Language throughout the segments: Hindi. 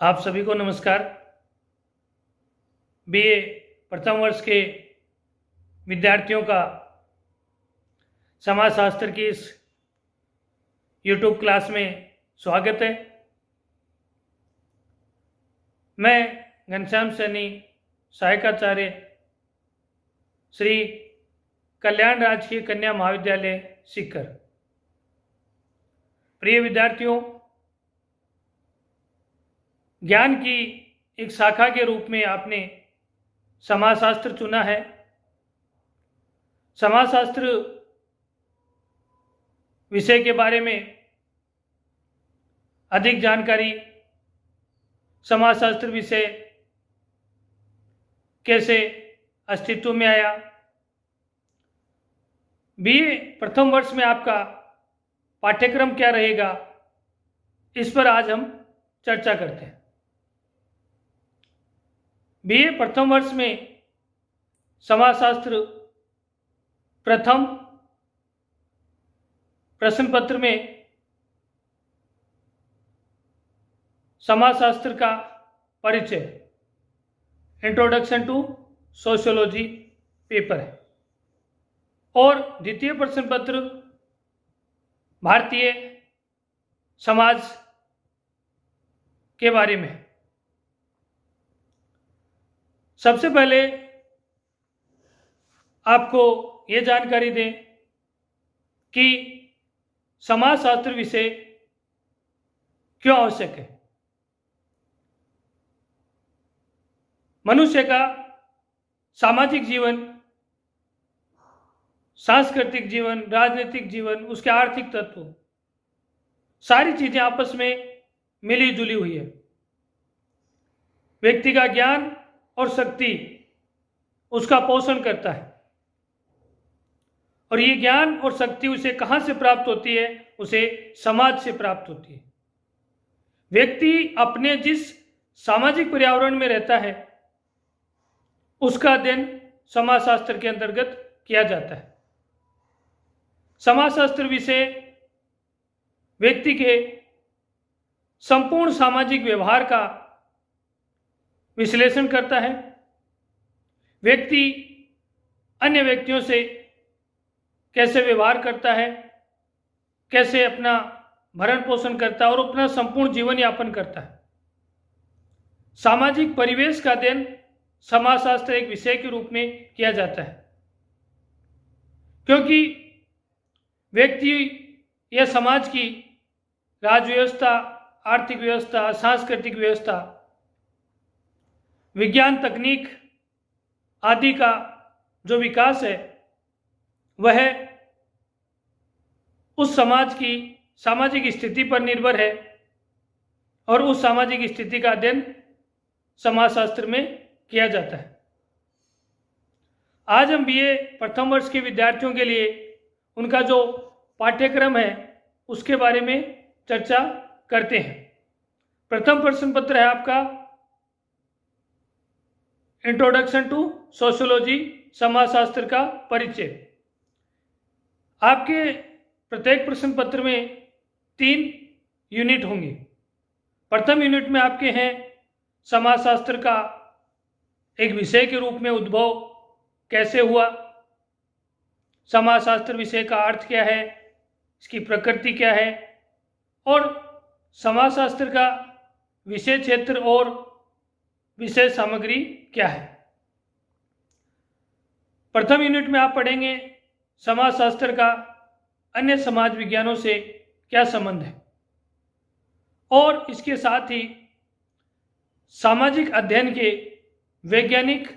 आप सभी को नमस्कार। बीए प्रथम वर्ष के विद्यार्थियों का समाजशास्त्र की इस यूट्यूब क्लास में स्वागत है। मैं घनश्याम सैनी, सहायकाचार्य, श्री कल्याण राजकीय कन्या महाविद्यालय सीकर। प्रिय विद्यार्थियों, ज्ञान की एक शाखा के रूप में आपने समाजशास्त्र चुना है। समाजशास्त्र विषय के बारे में अधिक जानकारी, समाजशास्त्र विषय कैसे अस्तित्व में आया, बीए प्रथम वर्ष में आपका पाठ्यक्रम क्या रहेगा, इस पर आज हम चर्चा करते हैं। बीए प्रथम वर्ष में समाजशास्त्र प्रथम प्रश्न पत्र में समाजशास्त्र का परिचय, इंट्रोडक्शन टू सोशियोलॉजी पेपर है, और द्वितीय प्रश्न पत्र भारतीय समाज के बारे में। सबसे पहले आपको ये जानकारी दें कि समाजशास्त्र विषय क्यों आवश्यक है। मनुष्य का सामाजिक जीवन, सांस्कृतिक जीवन, राजनीतिक जीवन, उसके आर्थिक तत्व, सारी चीजें आपस में मिली जुली हुई है। व्यक्ति का ज्ञान और शक्ति उसका पोषण करता है, और ये ज्ञान और शक्ति उसे कहाँ से प्राप्त होती है? उसे समाज से प्राप्त होती है। व्यक्ति अपने जिस सामाजिक पर्यावरण में रहता है उसका अध्ययन समाजशास्त्र के अंतर्गत किया जाता है। समाजशास्त्र विषय व्यक्ति के संपूर्ण सामाजिक व्यवहार का विश्लेषण करता है। व्यक्ति अन्य व्यक्तियों से कैसे व्यवहार करता है, कैसे अपना भरण पोषण करता है और अपना संपूर्ण जीवन यापन करता है। सामाजिक परिवेश का अध्ययन समाजशास्त्र एक विषय के रूप में किया जाता है, क्योंकि व्यक्ति या समाज की राज व्यवस्था, आर्थिक व्यवस्था, सांस्कृतिक व्यवस्था, विज्ञान, तकनीक आदि का जो विकास है वह उस समाज की सामाजिक स्थिति पर निर्भर है, और उस सामाजिक स्थिति का अध्ययन समाजशास्त्र में किया जाता है। आज हम बीए प्रथम वर्ष के विद्यार्थियों के लिए उनका जो पाठ्यक्रम है उसके बारे में चर्चा करते हैं। प्रथम प्रश्न पत्र है आपका इंट्रोडक्शन टू सोशियोलॉजी, समाजशास्त्र का परिचय। आपके प्रत्येक प्रश्न पत्र में 3 यूनिट होंगे। प्रथम यूनिट में आपके हैं समाजशास्त्र का एक विषय के रूप में उद्भव कैसे हुआ, समाजशास्त्र विषय का अर्थ क्या है, इसकी प्रकृति क्या है, और समाजशास्त्र का विषय क्षेत्र और विषय सामग्री क्या है। प्रथम यूनिट में आप पढ़ेंगे समाजशास्त्र का अन्य समाज विज्ञानों से क्या संबंध है, और इसके साथ ही सामाजिक अध्ययन के वैज्ञानिक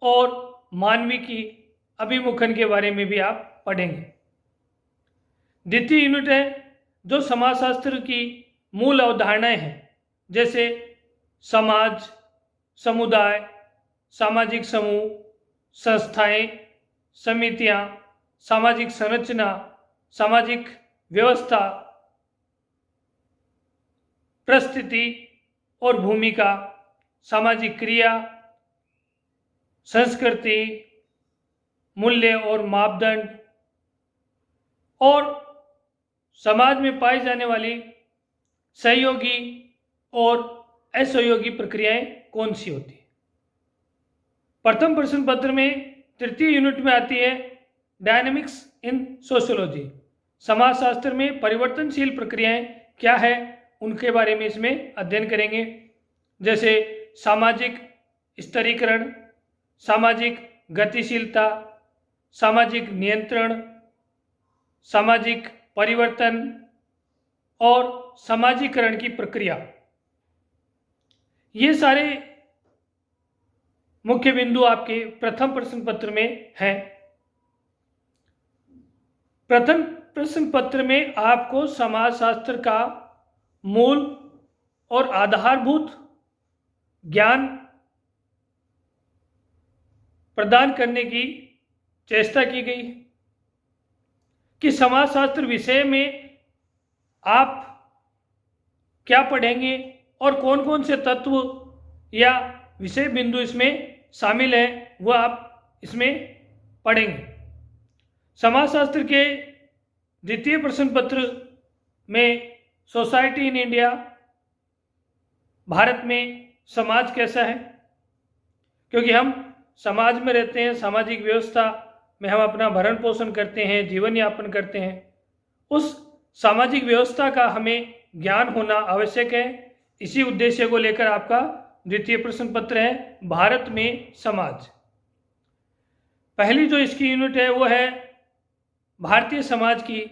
और मानविकी अभिमुखन के बारे में भी आप पढ़ेंगे। द्वितीय यूनिट है जो समाजशास्त्र की मूल अवधारणाएं हैं, जैसे समाज, समुदाय, सामाजिक समूह, संस्थाएं, समितियां, सामाजिक संरचना, सामाजिक व्यवस्था, परिस्थिति और भूमिका, सामाजिक क्रिया, संस्कृति, मूल्य और मापदंड, और समाज में पाई जाने वाली सहयोगी और असहयोगी प्रक्रियाएं कौन सी होती है। प्रथम प्रश्न पत्र में तृतीय यूनिट में आती है डायनेमिक्स इन सोशियोलॉजी। समाजशास्त्र में परिवर्तनशील प्रक्रियाएं क्या है उनके बारे में इसमें अध्ययन करेंगे, जैसे सामाजिक स्तरीकरण, सामाजिक गतिशीलता, सामाजिक नियंत्रण, सामाजिक परिवर्तन और समाजीकरण की प्रक्रिया। ये सारे मुख्य बिंदु आपके प्रथम प्रश्न पत्र में हैं। प्रथम प्रश्न पत्र में आपको समाजशास्त्र का मूल और आधारभूत ज्ञान प्रदान करने की चेष्टा की गई कि समाजशास्त्र विषय में आप क्या पढ़ेंगे और कौन कौन से तत्व या विषय बिंदु इसमें शामिल हैं वो आप इसमें पढ़ेंगे। समाजशास्त्र के द्वितीय प्रश्न पत्र में सोसाइटी इन इंडिया, भारत में समाज कैसा है, क्योंकि हम समाज में रहते हैं, सामाजिक व्यवस्था में हम अपना भरण पोषण करते हैं, जीवन यापन करते हैं। उस सामाजिक व्यवस्था का हमें ज्ञान होना आवश्यक है। इसी उद्देश्य को लेकर आपका द्वितीय प्रश्न पत्र है भारत में समाज। पहली जो इसकी यूनिट है वो है भारतीय समाज की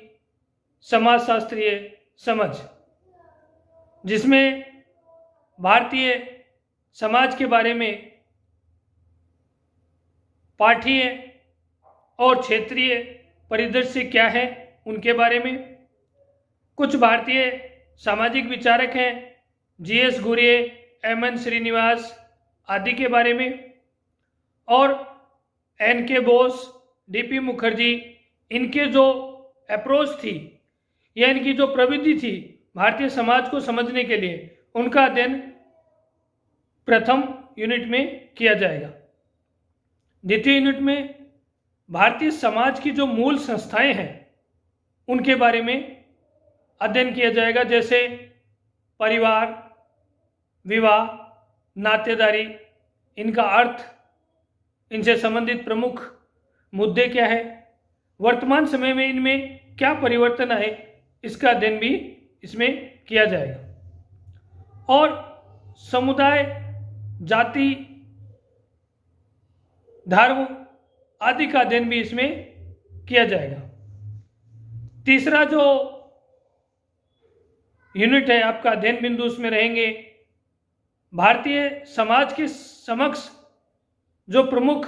समाजशास्त्रीय समझ, जिसमें भारतीय समाज के बारे में पाठीय और क्षेत्रीय परिदृश्य क्या है उनके बारे में। कुछ भारतीय सामाजिक विचारक हैं, जी.एस. घुरिये, एम.एन. श्रीनिवास आदि के बारे में, और एन.के. बोस, डी.पी. मुखर्जी, इनके जो अप्रोच थी या इनकी जो प्रविधि थी भारतीय समाज को समझने के लिए, उनका अध्ययन प्रथम यूनिट में किया जाएगा। द्वितीय यूनिट में भारतीय समाज की जो मूल संस्थाएं हैं उनके बारे में अध्ययन किया जाएगा, जैसे परिवार, विवाह, नातेदारी, इनका अर्थ, इनसे संबंधित प्रमुख मुद्दे क्या है, वर्तमान समय में इनमें क्या परिवर्तन आए, इसका अध्ययन भी इसमें किया जाएगा। और समुदाय, जाति, धर्म आदि का अध्ययन भी इसमें किया जाएगा। तीसरा जो यूनिट है आपका अध्ययन बिंदु, उसमें रहेंगे भारतीय समाज के समक्ष जो प्रमुख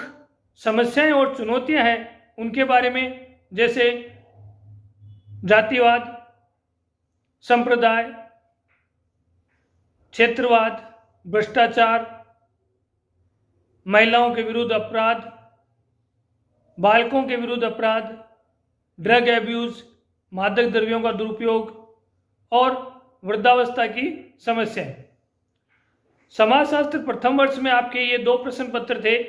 समस्याएं और चुनौतियां हैं उनके बारे में, जैसे जातिवाद, संप्रदाय, क्षेत्रवाद, भ्रष्टाचार, महिलाओं के विरुद्ध अपराध, बालकों के विरुद्ध अपराध, ड्रग एब्यूज, मादक द्रव्यों का दुरुपयोग और वृद्धावस्था की समस्याएं। समाजशास्त्र प्रथम वर्ष में आपके ये दो प्रश्न पत्र थे,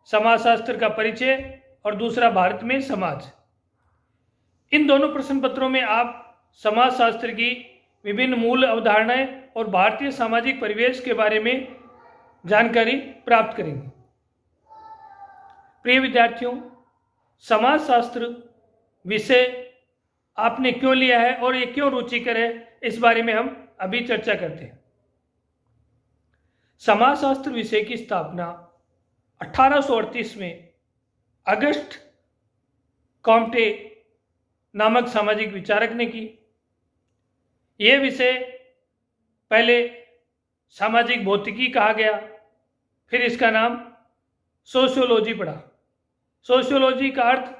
समाजशास्त्र का परिचय और दूसरा भारत में समाज। इन दोनों प्रश्न पत्रों में आप समाजशास्त्र की विभिन्न मूल अवधारणाएं और भारतीय सामाजिक परिवेश के बारे में जानकारी प्राप्त करेंगे। प्रिय विद्यार्थियों, समाजशास्त्र विषय आपने क्यों लिया है और ये क्यों रुचिकर है, इस बारे में हम अभी चर्चा करते हैं। समाजशास्त्र विषय की स्थापना 1838 में अगस्ट कॉम्टे नामक सामाजिक विचारक ने की। यह विषय पहले सामाजिक भौतिकी कहा गया, फिर इसका नाम सोशियोलॉजी पड़ा। सोशियोलॉजी का अर्थ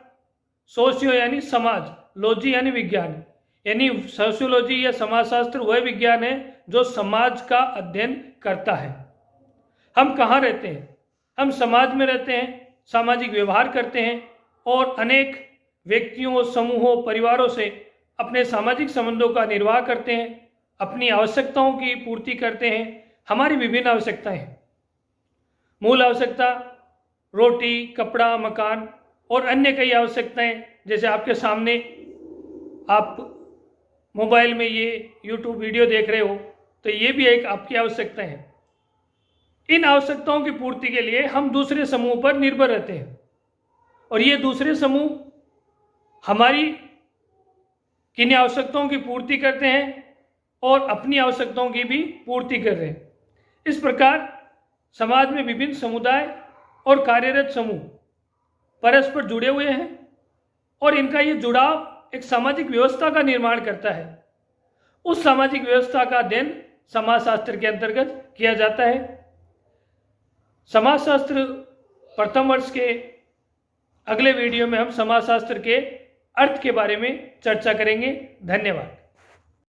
सोशियो यानी समाज, लॉजी यानी विज्ञान, यानी सोशियोलॉजी या समाजशास्त्र वह विज्ञान है जो समाज का अध्ययन करता है। हम कहाँ रहते हैं? हम समाज में रहते हैं, सामाजिक व्यवहार करते हैं और अनेक व्यक्तियों, समूहों, परिवारों से अपने सामाजिक संबंधों का निर्वाह करते हैं, अपनी आवश्यकताओं की पूर्ति करते हैं। हमारी विभिन्न आवश्यकताएं हैं। मूल आवश्यकता रोटी, कपड़ा, मकान और अन्य कई आवश्यकताएं, जैसे आपके सामने आप मोबाइल में ये YouTube वीडियो देख रहे हो, तो ये भी एक आपकी आवश्यकता है। इन आवश्यकताओं की पूर्ति के लिए हम दूसरे समूह पर निर्भर रहते हैं और ये दूसरे समूह हमारी किन आवश्यकताओं की पूर्ति करते हैं और अपनी आवश्यकताओं की भी पूर्ति कर रहे हैं। इस प्रकार समाज में विभिन्न समुदाय और कार्यरत समूह परस्पर जुड़े हुए हैं और इनका ये जुड़ाव एक सामाजिक व्यवस्था का निर्माण करता है। उस सामाजिक व्यवस्था का अध्ययन समाजशास्त्र के अंतर्गत किया जाता है। समाजशास्त्र प्रथम वर्ष के अगले वीडियो में हम समाजशास्त्र के अर्थ के बारे में चर्चा करेंगे। धन्यवाद।